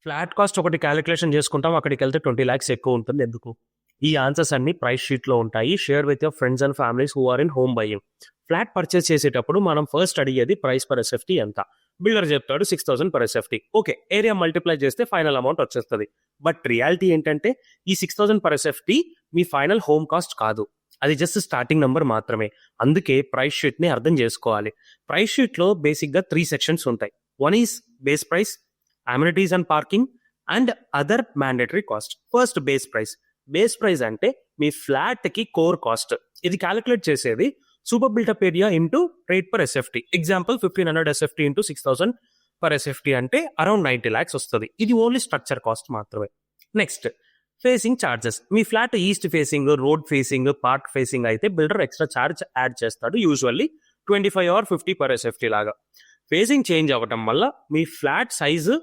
Flat cost ఒకటి calculation చేసుకుంటాం, అక్కడికి వెళ్తే 20 lakhs ఎక్కువ ఉంటుంది. ఎందుకు? ఈ ఆన్సర్స్ అన్ని ప్రైస్ షీట్ లో ఉంటాయి. Share with your friends and families who are in home buying. Flat purchase చేసేటప్పుడు మనం ఫస్ట్ అడిగేది ప్రైస్ పర్ ఎస్ఎఫ్టీ ఎంత. బిల్డర్ చెప్తాడు 6,000 per SFT. Okay, area multiply చేస్తే ఫైనల్ అమౌంట్ వచ్చేస్తుంది. బట్ రియాలిటీ ఏంటంటే ఈ 6,000 పర్ ఎస్ఎఫ్టీ మీ ఫైనల్ హోమ్ కాస్ట్ కాదు, అది జస్ట్ స్టార్టింగ్ నంబర్ మాత్రమే. అందుకే ప్రైస్ షీట్ ని అర్థం చేసుకోవాలి. ప్రైస్ షీట్ లో బేసిక్ గా 3 సెక్షన్స్ ఉంటాయి. One is base price, amenities and parking and other mandatory cost. First base price. Base price అంటే మీ ఫ్లాట్ కి కోర్ కాస్ట్. ఇది క్యాలిక్యులేట్ చేసేది super built up area into rate per SFT. Example 1500 SFT into 6,000 per SFT అంటే around 90 lakhs వస్తుంది. ఇది only structure cost మాత్రమే. Next facing charges. మీ flat east facing, road facing, park facing అయితే builder extra charge add చేస్తాడు, usually 25 or 50 per SFT లాగా. Facing change అవ్వటం వల్ల మీ ఫ్లాట్ సైజు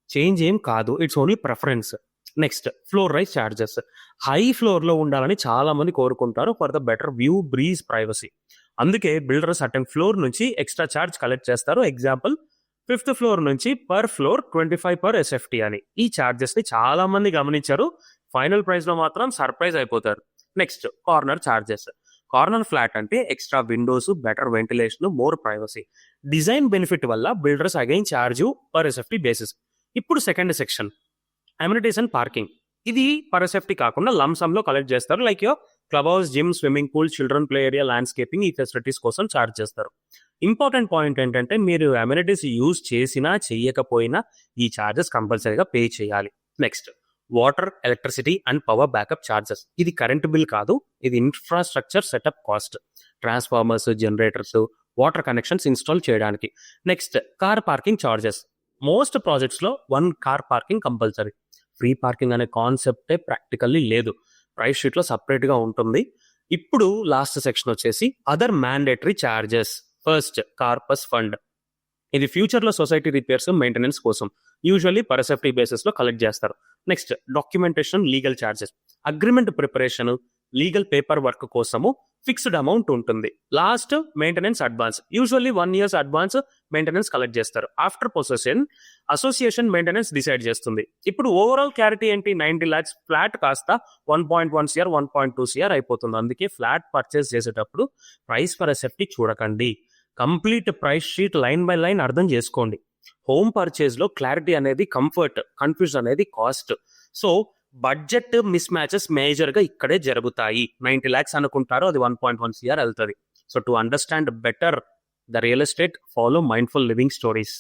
చేంజ్ ఏం కాదు, it's only preference. Next floor rise charges. High floor లో ఉండాలని చాలా మంది కోరుకుంటారు for the better view, breeze, privacy. అందుకే బిల్డర్ సర్టెన్ ఫ్లోర్ నుంచి ఎక్స్ట్రా చార్జ్ కలెక్ట్ చేస్తారు. ఎగ్జాంపుల్ 5th ఫ్లోర్ నుంచి పర్ ఫ్లోర్ 25 పర్ ఎస్ఎఫ్టీ అని. ఈ చార్జెస్ ని చాలా మంది గమనించారు, ఫైనల్ ప్రైస్ లో మాత్రం సర్ప్రైజ్ అయిపోతారు. Next corner charges. Corner flat అంటే extra windows, better ventilation, more privacy. Design benefit వల్ల builders again charge per SFT basis. ఇప్పుడు second section amenities and parking. ఇది పర్ ఎస్ఎఫ్టీ కాకుండా లంసమ్ లో కలెక్ట్ చేస్తారు. Like your club house, gym, swimming pool, children play area, landscaping, ఈ facilities కోసం charge చేస్తారు. Important point ఏంటంటే మీరు అమ్యూనిటీస్ యూజ్ చేసినా చేయకపోయినా ఈ చార్జెస్ కంపల్సరీగా పే చేయాలి. Next water, electricity and power backup charges. ఇది కరెంట్ బిల్ కాదు, ఇది infrastructure setup cost. Transformers, generators, water connections install చేయడానికి. Next car parking charges. Most projects లో 1 car parking compulsory. Free parking అనే కాన్సెప్టే ప్రాక్టికల్లీ లేదు, ప్రైస్ షీట్ లో separate గా ఉంటుంది. ఇప్పుడు లాస్ట్ సెక్షన్ వచ్చేసి other mandatory charges. First corpus fund. ఇది ఫ్యూచర్ లో సొసైటీ రిపేర్స్, మెయింటెనెన్స్ కోసం యూజువల్లీ పర్ ఎస్ఎఫ్టీ బేసిస్ లో కలెక్ట్ చేస్తారు. Next documentation, legal charges. Agreement preparation, legal paper work కోసము ఫిక్స్డ్ అమౌంట్ ఉంటుంది. Last maintenance advance. Usually 1 year advance maintenance collect చేస్తారు. After possession association maintenance decide చేస్తుంది. ఇప్పుడు overall clarity ఏంటి? 90 lakhs flat కాస్త 1.1 crore, 1.2 crore అయిపోతుంది. అందుకే ఫ్లాట్ పర్చేస్ చేసేటప్పుడు ప్రైస్ పర్ ఎస్ఎఫ్టీ చూడకండి, complete price sheet line by line అర్థం చేసుకోండి. హోమ్ పర్చేస్ లో క్లారిటీ అనేది కంఫర్ట్, కన్ఫ్యూజన్ అనేది cost. So budget miss matches major గా ఇక్కడే జరుగుతాయి. 90 lakhs అనుకుంటారు, అది 1.1 crore వెళ్తుంది. So to understand better the real estate, follow mindful living stories.